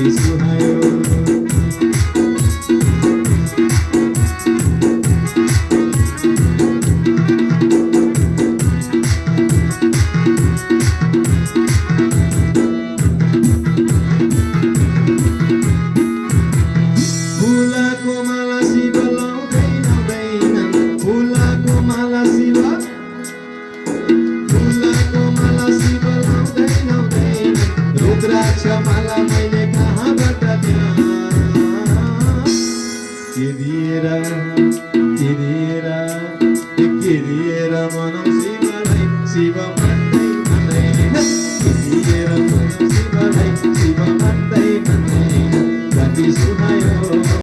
कति सुहायो। फुलको माला शिव लाउँदैन दैनन्, फुलको माला शिव, फुलको माला शिव लाउँदैन दैनन्, रुद्राक्ष माला मैले कहाँबाट के दिएर के दिएर मनाउ शिवलाई, शिव